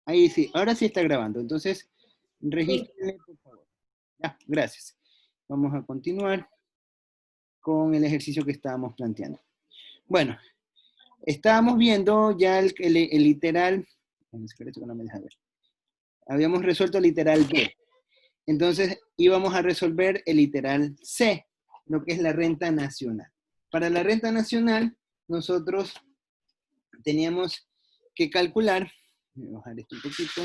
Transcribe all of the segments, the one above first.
Ahí sí, ahora sí está grabando. Entonces, Sí. regístrenle, por favor. Ya, gracias. Vamos a continuar con el ejercicio que estábamos planteando. Bueno, estábamos viendo ya el literal. No me deja ver. Habíamos resuelto el literal B. Entonces, íbamos a resolver el literal C, lo que es la renta nacional. Para la renta nacional, nosotros teníamos que calcular, voy a bajar esto un poquito,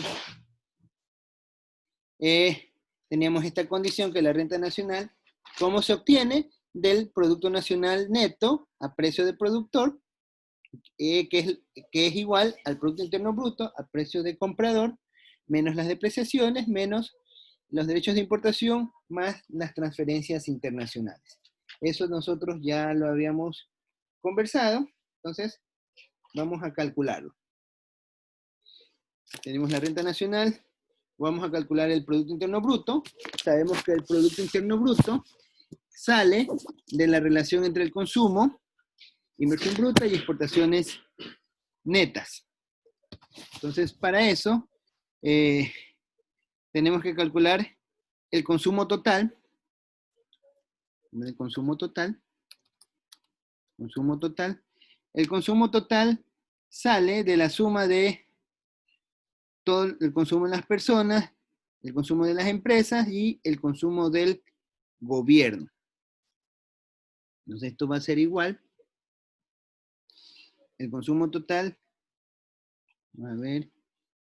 teníamos esta condición que la renta nacional, ¿cómo se obtiene? Del Producto Nacional Neto a precio de productor, que es igual al Producto Interno Bruto a precio de comprador, menos las depreciaciones, menos los derechos de importación, más las transferencias internacionales. Eso nosotros ya lo habíamos conversado, entonces vamos a calcularlo. Tenemos la renta nacional, vamos a calcular el Producto Interno Bruto. Sabemos que el Producto Interno Bruto sale de la relación entre el consumo, inversión bruta y exportaciones netas. Entonces, para eso, tenemos que calcular el consumo total. El consumo total. El consumo total sale de la suma de todo el consumo de las personas, el consumo de las empresas y el consumo del gobierno. Entonces esto va a ser igual. El consumo total, a ver,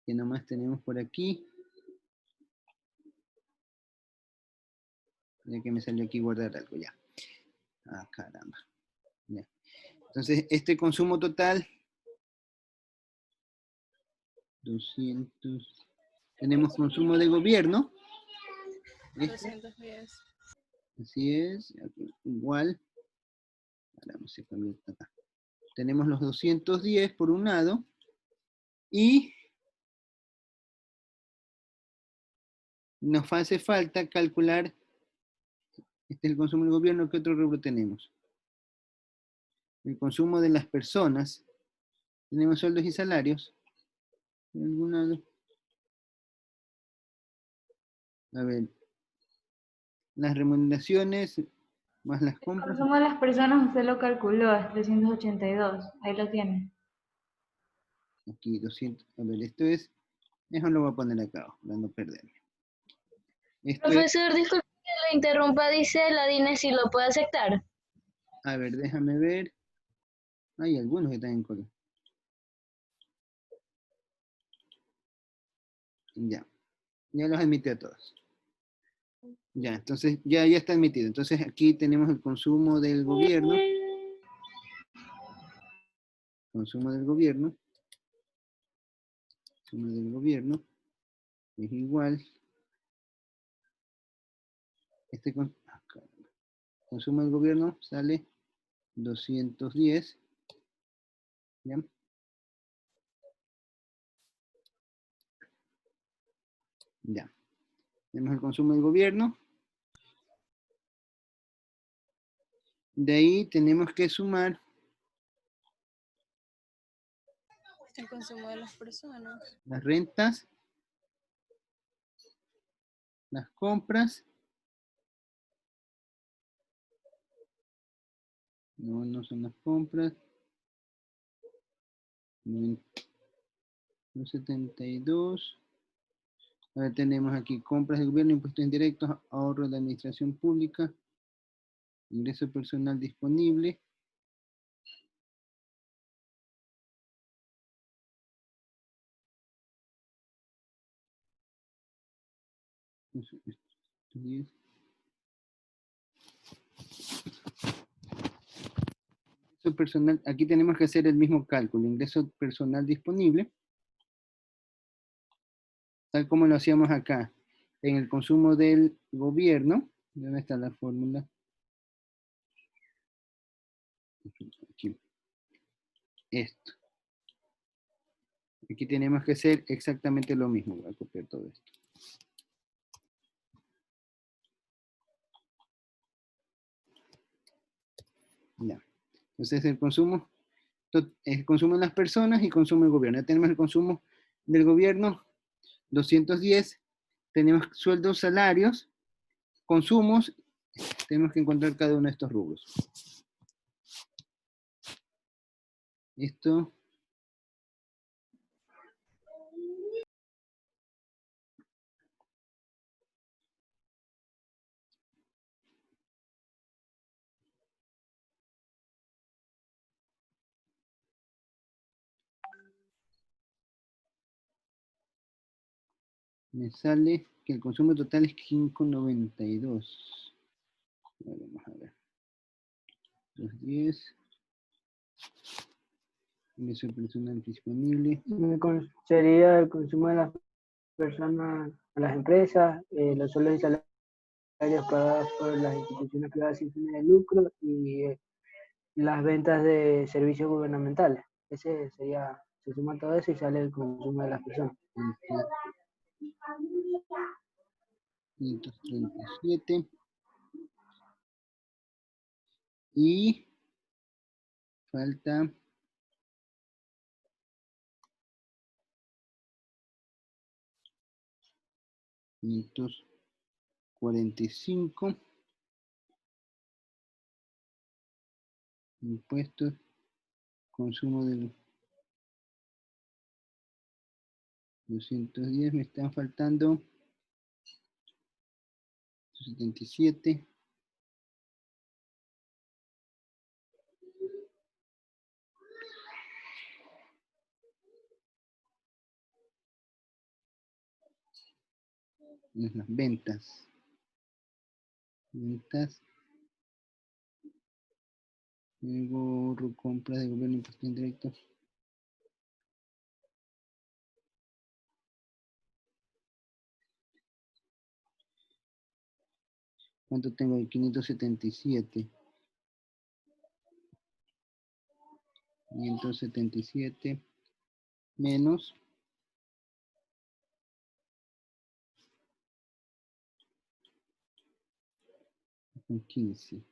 ¿qué nomás tenemos por aquí? Ya que me salió aquí guardar algo, ya. Ah, caramba. Ya. Entonces, este consumo total, 200. Tenemos consumo de gobierno. 210. Así es, aquí, igual. Ahora no sé, cambió acá. Tenemos los 210 por un lado. Y nos hace falta calcular, este es el consumo del gobierno, ¿qué otro rubro tenemos? El consumo de las personas. Tenemos sueldos y salarios. ¿En algún lado? A ver, las remuneraciones más las El compras. consumo de las personas usted lo calculó, es 382. Ahí lo tiene. Aquí 200. A ver, esto es, eso lo voy a poner acá, para no perderme. Esto es, Profesor, disculpe que lo interrumpa, dice la DINE si lo puede aceptar. a ver, déjame ver. Hay algunos que están en color. Ya, ya los admití a todos. Ya, entonces ya está admitido. Entonces aquí tenemos el consumo del gobierno. Consumo del gobierno. Consumo del gobierno es igual. Consumo del gobierno sale 210. ¿Ya? Ya. Tenemos el consumo del gobierno. De ahí tenemos que sumar El consumo de las personas. las rentas, las compras. No, no son las compras. 72. Ahora tenemos aquí compras del gobierno, impuestos indirectos, ahorro de la administración pública, ingreso personal disponible. Ingreso personal, aquí tenemos que hacer el mismo cálculo, ingreso personal disponible, tal como lo hacíamos acá, en el consumo del gobierno. ¿Dónde está la fórmula? Aquí. Esto. Aquí tenemos que hacer exactamente lo mismo. Voy a copiar todo esto. Ya. Entonces el consumo de las personas y consumo del gobierno. Ya tenemos el consumo del gobierno, 210. Tenemos sueldos, salarios, consumos. Tenemos que encontrar cada uno de estos rubros. Esto. Me sale que el consumo total es 5.92. Vamos a ver. 210. Ingreso personal disponible. Sería el consumo de las personas, a las empresas, los sueldos y salarios pagados por las instituciones privadas sin fines de lucro y las ventas de servicios gubernamentales. Ese sería, se suma todo eso y sale el consumo de las personas. 537. Y falta 545. Impuestos, consumo del 210, me están faltando 77. Las ventas. Ventas. Luego compras de gobierno, impuestos indirectos. ¿Cuánto tengo? 577. 577 menos 15.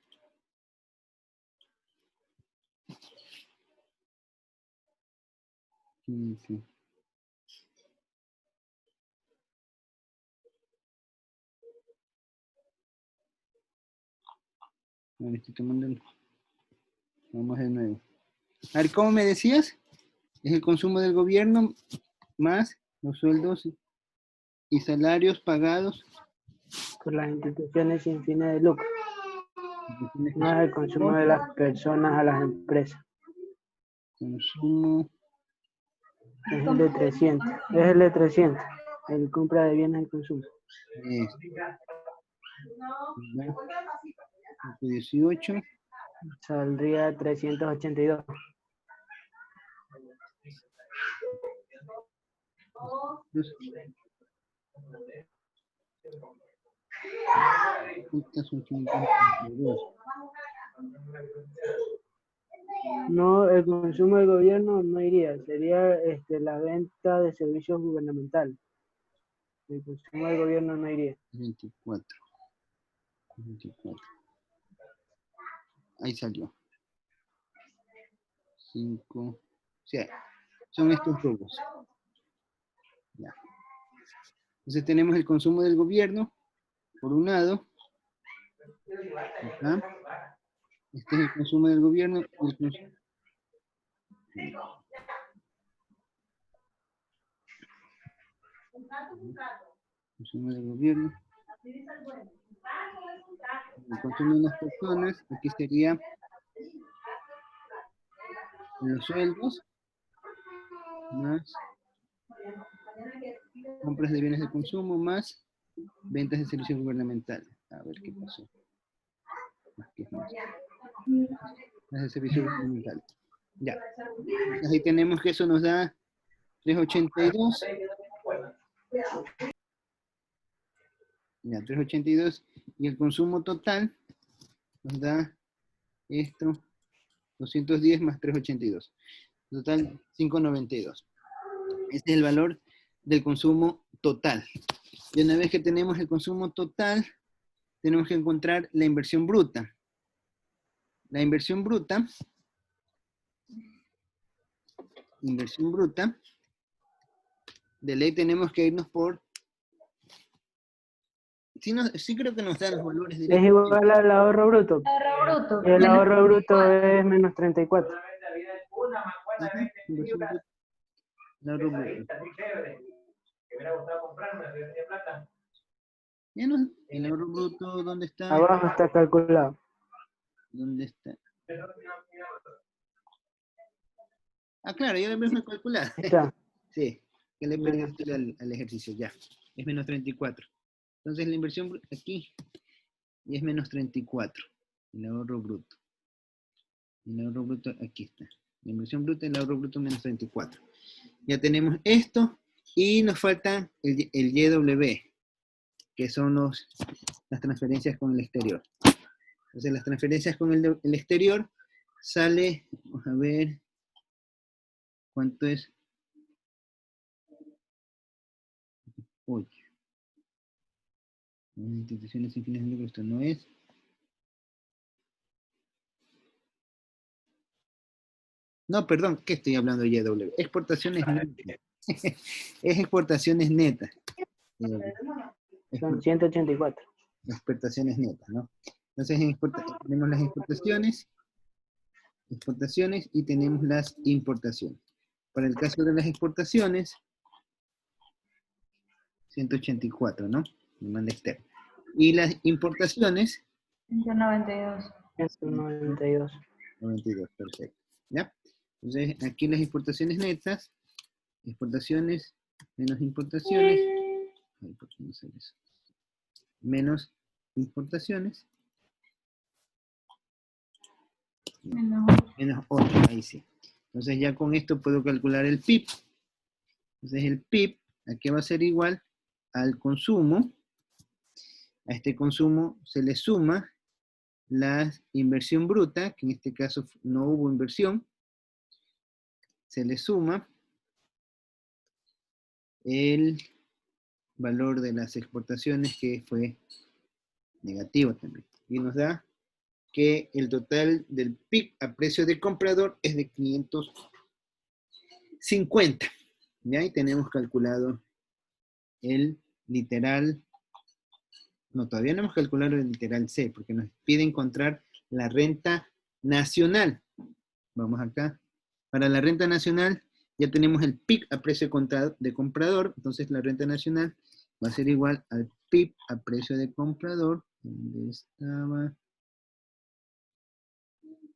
15. Bueno, estoy tomando el... Vamos de nuevo. A ver, ¿cómo me decías? Es el consumo del gobierno más los sueldos y salarios pagados Por las instituciones sin fines de lucro. No es el consumo de las personas a las empresas. Consumo. Es el de 300. Es el de 300. El compra de bienes y consumo. 18. Saldría 382. No, el consumo del gobierno no iría, sería la venta de servicios gubernamentales. El consumo del gobierno no iría. 24. Ahí salió. 5. O sea, son estos rubros. Ya. Entonces tenemos el consumo del gobierno, por un lado. Acá. Este es el consumo del gobierno. Consumo del gobierno. El consumo de las personas, aquí sería los sueldos, más compras de bienes de consumo, más ventas de servicios gubernamentales. A ver qué pasó. Más de servicios gubernamentales. Ya. Entonces ahí tenemos que eso nos da 382. Ya, 382. Y el consumo total nos da esto, 210 más 382. Total, 592. Este es el valor del consumo total. Y una vez que tenemos el consumo total, tenemos que encontrar la inversión bruta. La inversión bruta de ley tenemos que irnos por... Sí, sí creo que nos dan los valores Es directos. igual al ahorro bruto. Ahorro bruto. Y el menos ahorro bruto 34. es menos 34. Ajá, inversión bruta, el ahorro bruto. Ya no, el ahorro bruto, ¿dónde está? Abajo está calculado. ¿Dónde está? Ah, claro, ya lo hemos calculado. Ahí está. Sí, que le perdí al ejercicio, ya. Es menos 34. Entonces la inversión aquí y es menos 34. El ahorro bruto. El ahorro bruto aquí está. La inversión bruta y el ahorro bruto menos 34. Ya tenemos esto y nos falta el YW, que son las transferencias con el exterior. Entonces las transferencias con el exterior sale, vamos a ver, ¿cuánto es? 8. Instituciones sin fines de lucro, esto no es. No, perdón, ¿qué estoy hablando de YW? Exportaciones netas. Es exportaciones netas. Son 184. Exportaciones netas, ¿no? Entonces tenemos las exportaciones y tenemos las importaciones. Para el caso de las exportaciones, 184, ¿no? Demanda externa. Y las importaciones, 192. 192. 92, perfecto. ¿Ya? Entonces, aquí las exportaciones netas, exportaciones menos importaciones, ay, ¿por qué no sale eso? Menos importaciones, menos 8, ahí sí. Entonces ya con esto puedo calcular el PIB. Entonces el PIB, aquí va a ser igual al consumo. A este consumo se le suma la inversión bruta, que en este caso no hubo inversión. Se le suma el valor de las exportaciones, que fue negativo también. Y nos da que el total del PIB a precio de comprador es de 550. ¿Ya? Y tenemos calculado el literal, no, todavía no hemos calculado el literal C, porque nos pide encontrar la renta nacional. Vamos acá. Para la renta nacional ya tenemos el PIB a precio de comprador, entonces la renta nacional va a ser igual al PIB a precio de comprador. ¿Dónde estaba?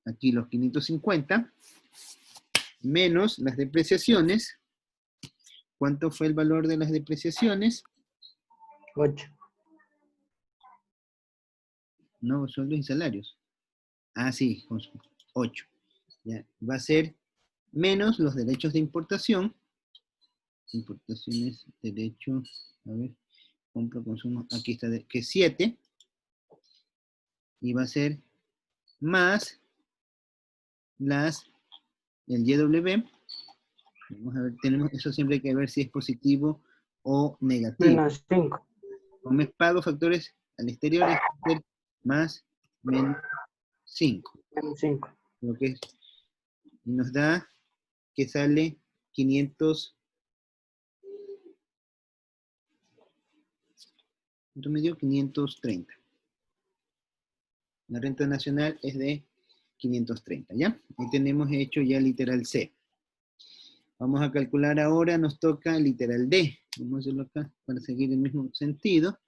Aquí los 550, menos las depreciaciones. ¿Cuánto fue el valor de las depreciaciones? 8. No, sueldos y salarios. Ah, sí, 8. Ya, va a ser menos los derechos de importación. Importaciones, derecho, a ver, compra, consumo, aquí está, que es 7. Y va a ser más el YW. Vamos a ver, eso siempre hay que ver si es positivo o negativo. Menos 5. Con mes pago, factores al exterior, es más menos 5. Menos 5. Lo que es, y nos da que sale 500. ¿Cuánto me dio? 530. La renta nacional es de 530, ¿ya? Ahí tenemos hecho ya literal C. Vamos a calcular ahora, nos toca literal D. Vamos a hacerlo acá para seguir el mismo sentido.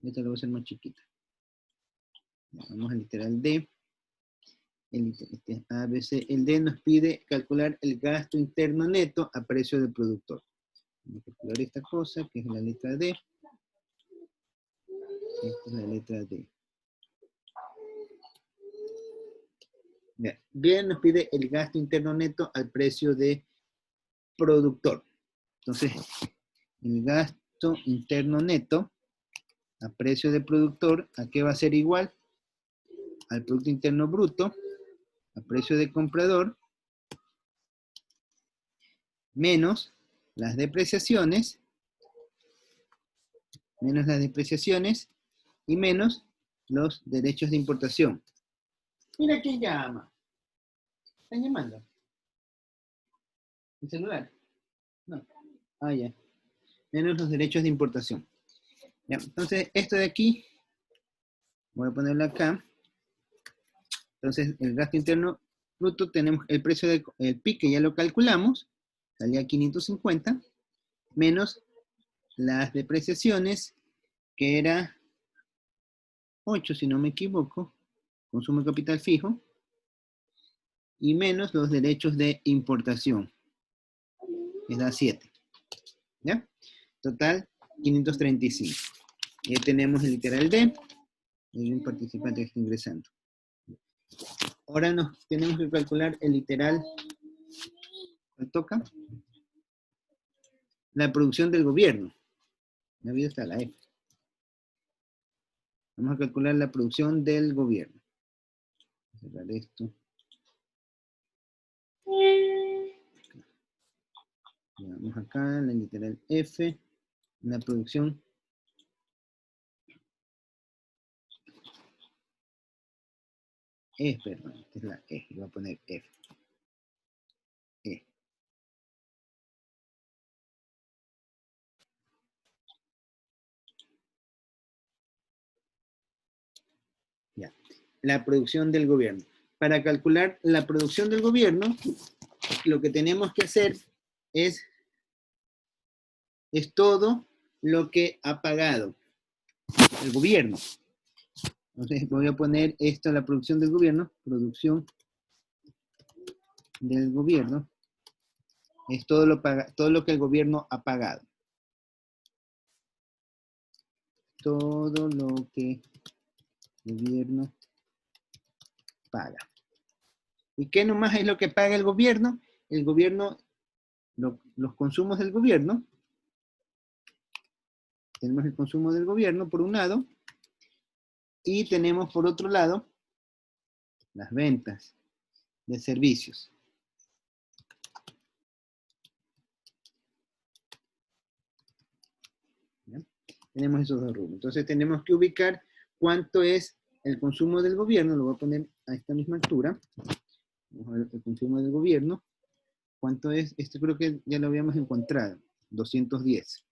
Esta lo voy a hacer más chiquita. Vamos a literal D. ABC, el D nos pide calcular el gasto interno neto a precio del productor. Vamos a calcular esta cosa, que es la letra D. Esta es la letra D. Bien, nos pide el gasto interno neto al precio de productor. Entonces, el gasto interno neto a precio de productor, ¿a qué va a ser igual? Al Producto Interno Bruto, a precio de comprador, menos las depreciaciones, y menos los derechos de importación. Mira quién llama. ¿Están llamando? ¿El celular? No. Ah, ya. menos los derechos de importación. Ya, entonces, esto de aquí, voy a ponerlo acá. Entonces, el gasto interno bruto, tenemos el precio del PIC, que ya lo calculamos, salía 550, menos las depreciaciones, que era 8, si no me equivoco, consumo de capital fijo, y menos los derechos de importación, que da 7. ¿Ya? Total, 535. Y ahí tenemos el literal D, hay un participante que está ingresando. Ahora nos tenemos que calcular el literal, ¿cuál toca? La producción del gobierno. La vida está la F. Vamos a calcular la producción del gobierno. Voy a cerrar esto. Vamos acá, la literal F, la producción. Perdón, esta es la E, voy a poner F. E. Ya, la producción del gobierno. Para calcular la producción del gobierno, lo que tenemos que hacer es todo lo que ha pagado el gobierno. Entonces voy a poner esto, la producción del gobierno. Producción del gobierno es todo lo que el gobierno ha pagado. Todo lo que el gobierno paga. ¿Y qué nomás es lo que paga el gobierno? El gobierno, los consumos del gobierno. Tenemos el consumo del gobierno por un lado. Y tenemos por otro lado las ventas de servicios. ¿Ya? Tenemos esos dos rubros. Entonces tenemos que ubicar cuánto es el consumo del gobierno. Lo voy a poner a esta misma altura. Vamos a ver el consumo del gobierno. ¿Cuánto es? Esto creo que ya lo habíamos encontrado. 210.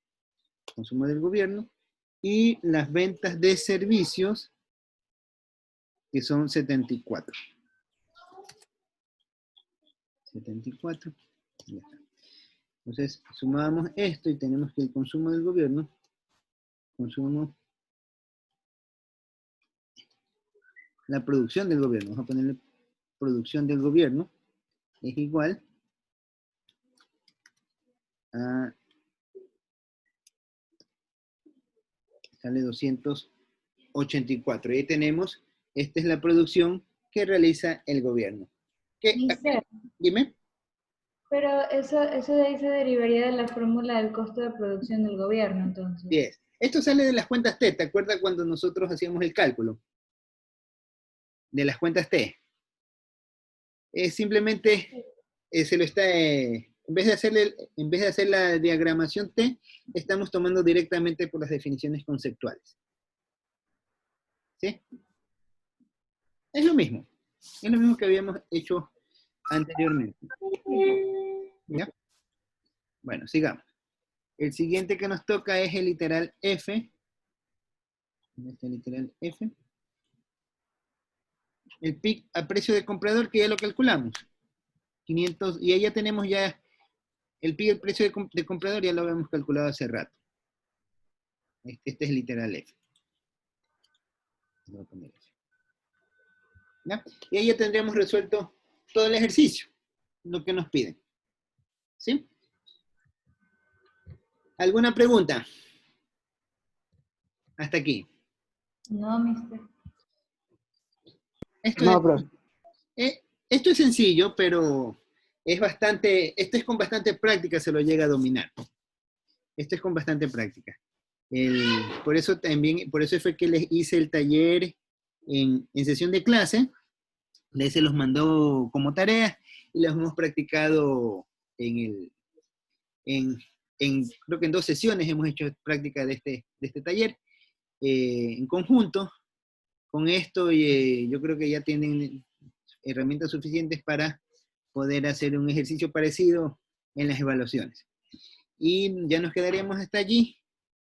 Consumo del gobierno. Y las ventas de servicios, que son 74. 74. Ya está. Entonces, sumamos esto y tenemos que el consumo del gobierno, la producción del gobierno, vamos a ponerle producción del gobierno, es igual a, sale 284. Y ahí tenemos, esta es la producción que realiza el gobierno. Mister, Dime. pero eso de ahí se derivaría de la fórmula del costo de producción del gobierno, entonces. 10. Esto sale de las cuentas T. ¿Te acuerdas cuando nosotros hacíamos el cálculo? De las cuentas T. Simplemente se lo está... en vez de hacer la diagramación T, estamos tomando directamente por las definiciones conceptuales. ¿Sí? Es lo mismo. Es lo mismo que habíamos hecho anteriormente. ¿Ya? Bueno, sigamos. El siguiente que nos toca es el literal F. Este literal F. El PIC a precio de comprador, que ya lo calculamos. 500, y ahí ya tenemos ya el PIC, el precio de comprador, ya lo habíamos calculado hace rato. Este es el literal F. Voy a poner F. ¿Ya? Y ahí ya tendríamos resuelto todo el ejercicio, lo que nos piden. ¿Sí? ¿Alguna pregunta? Hasta aquí. No, mister. No, Esto es sencillo, pero esto es con bastante práctica, se lo llega a dominar. Esto es con bastante práctica. Por eso fue que les hice el taller en sesión de clase, se los mandó como tarea y los hemos practicado creo que en 2 sesiones hemos hecho práctica de este taller en conjunto. Con esto yo creo que ya tienen herramientas suficientes para poder hacer un ejercicio parecido en las evaluaciones. y ya nos quedaríamos hasta allí.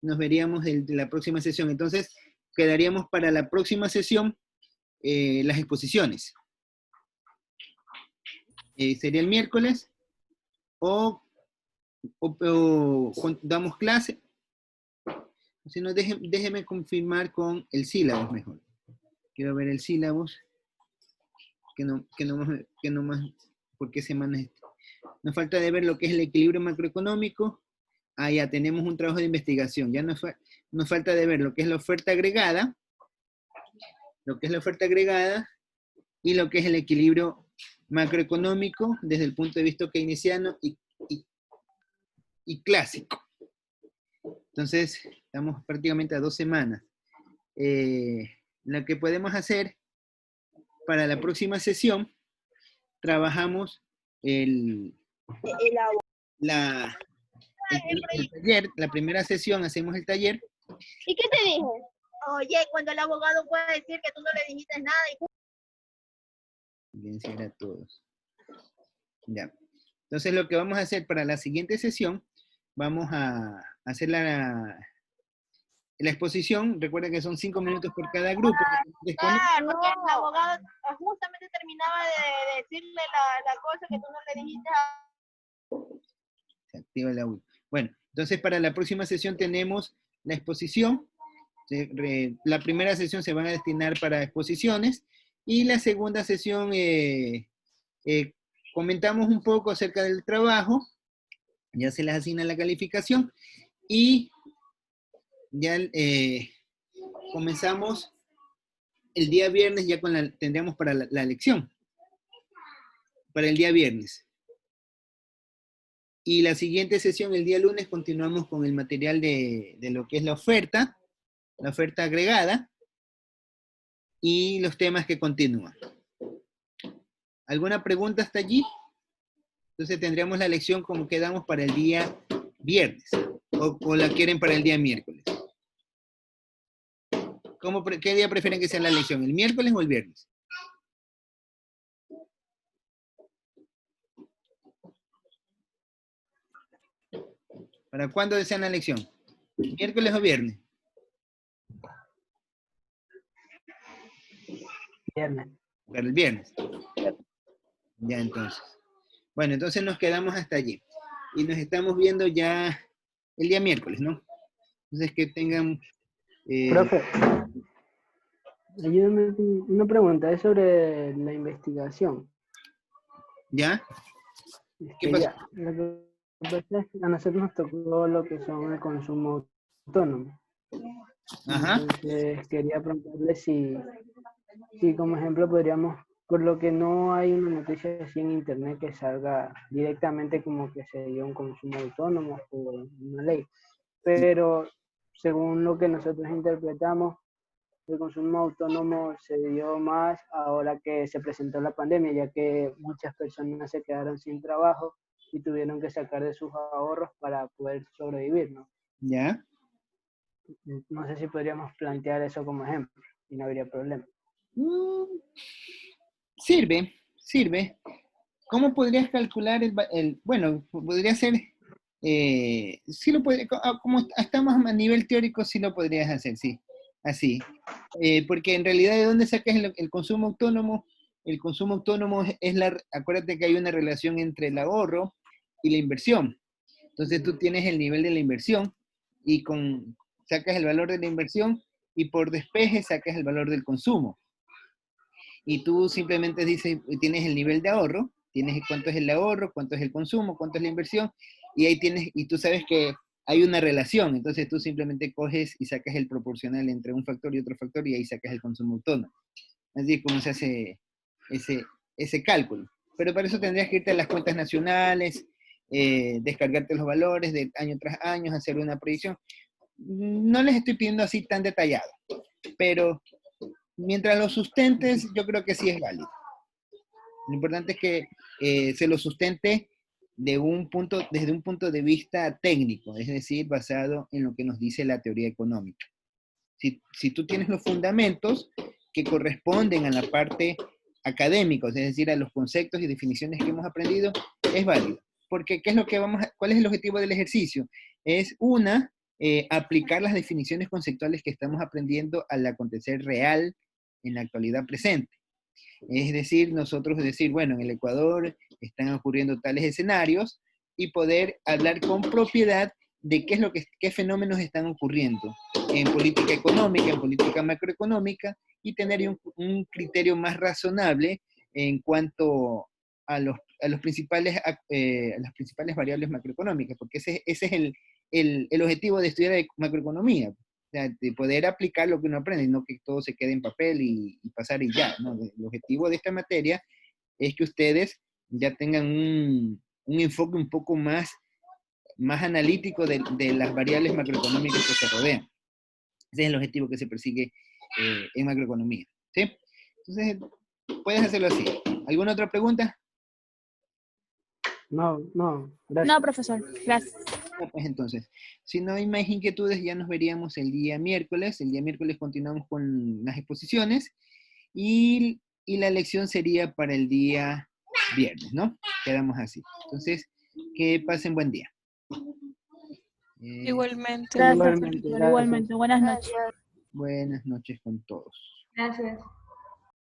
Nos veríamos de la próxima sesión. Entonces, quedaríamos para la próxima sesión las exposiciones. Sería el miércoles, o damos clase. Si no, déjeme confirmar con el sílabus mejor. Quiero ver el sílabus. Que no más, ¿por qué semana es esto? Nos falta de ver lo que es el equilibrio macroeconómico. Ah, ya tenemos un trabajo de investigación. Ya nos falta de ver lo que es la oferta agregada, y lo que es el equilibrio macroeconómico desde el punto de vista keynesiano y clásico. Entonces, estamos prácticamente a 2 semanas. Lo que podemos hacer para la próxima sesión, trabajamos el taller, la primera sesión hacemos el taller. ¿Y qué te dije? Oye, cuando el abogado puede decir que tú no le dijiste nada y... Silenciar a todos. Ya. Entonces lo que vamos a hacer para la siguiente sesión, vamos a hacer la exposición. Recuerden que son 5 minutos por cada grupo. Claro, porque el abogado justamente terminaba de decirle la cosa que tú no le dijiste a... Se activa el audio. Bueno, entonces para la próxima sesión tenemos la exposición. La primera sesión se van a destinar para exposiciones, y la segunda sesión comentamos un poco acerca del trabajo, ya se les asigna la calificación, y ya comenzamos el día viernes, ya tendríamos para la lección, para el día viernes. Y la siguiente sesión, el día lunes, continuamos con el material de lo que es la oferta agregada, y los temas que continúan. ¿Alguna pregunta hasta allí? Entonces tendríamos la lección como quedamos para el día viernes, o la quieren para el día miércoles. ¿Qué día prefieren que sea la lección, el miércoles o el viernes? ¿Para cuándo desean la lección? ¿Miércoles o viernes? Viernes. Para el viernes. Ya, entonces. Bueno, entonces nos quedamos hasta allí. Y nos estamos viendo ya el día miércoles, ¿no? Entonces que tengan... Profe, ayúdame con una pregunta, es sobre la investigación. ¿Ya? ¿Qué pasó? Lo que pasa es que a nosotros nos tocó lo que son el consumo autónomo. Ajá. Entonces quería preguntarle si como ejemplo podríamos, por lo que no hay una noticia así en internet que salga directamente como que se dio un consumo autónomo por una ley, pero según lo que nosotros interpretamos, el consumo autónomo se dio más ahora que se presentó la pandemia, ya que muchas personas se quedaron sin trabajo y tuvieron que sacar de sus ahorros para poder sobrevivir, ¿no? ¿Ya? No sé si podríamos plantear eso como ejemplo y no habría problema. Sirve. ¿Cómo podrías calcular bueno, podría ser, sí lo puede, como estamos a nivel teórico, sí lo podrías hacer, sí, así. Porque en realidad, ¿de dónde sacas el consumo autónomo? El consumo autónomo acuérdate que hay una relación entre el ahorro y la inversión. Entonces tú tienes el nivel de la inversión, y sacas el valor de la inversión, y por despeje sacas el valor del consumo. Y tú simplemente dices, tienes el nivel de ahorro, tienes cuánto es el ahorro, cuánto es el consumo, cuánto es la inversión, y ahí y tú sabes que hay una relación, entonces tú simplemente coges y sacas el proporcional entre un factor y otro factor, y ahí sacas el consumo autónomo. Así es como se hace ese cálculo. Pero para eso tendrías que irte a las cuentas nacionales, descargarte los valores de año tras año, hacer una predicción. No les estoy pidiendo así tan detallado, pero mientras lo sustentes, yo creo que sí es válido. Lo importante es que se lo sustente desde un punto de vista técnico, es decir, basado en lo que nos dice la teoría económica. Si tú tienes los fundamentos que corresponden a la parte académica, es decir, a los conceptos y definiciones que hemos aprendido, es válido. porque ¿qué es lo que cuál es el objetivo del ejercicio? Es aplicar las definiciones conceptuales que estamos aprendiendo al acontecer real en la actualidad presente. Es decir, bueno, en el Ecuador están ocurriendo tales escenarios y poder hablar con propiedad de qué fenómenos están ocurriendo en política económica, en política macroeconómica, y tener un criterio más razonable en cuanto a las principales variables macroeconómicas, porque ese es el objetivo de estudiar macroeconomía. O sea, de poder aplicar lo que uno aprende, no que todo se quede en papel y pasar y ya, ¿no? El objetivo de esta materia es que ustedes ya tengan un enfoque un poco más analítico de las variables macroeconómicas que se rodean. Ese es el objetivo que se persigue en macroeconomía, ¿sí? Entonces, puedes hacerlo así. ¿Alguna otra pregunta? No, gracias. No, profesor, gracias. Pues entonces, si no hay más inquietudes, ya nos veríamos el día miércoles. El día miércoles continuamos con las exposiciones y la lección sería para el día viernes, ¿no? Quedamos así. Entonces, que pasen buen día. Igualmente. Igualmente, Igualmente. Buenas noches. Buenas noches con todos. Gracias.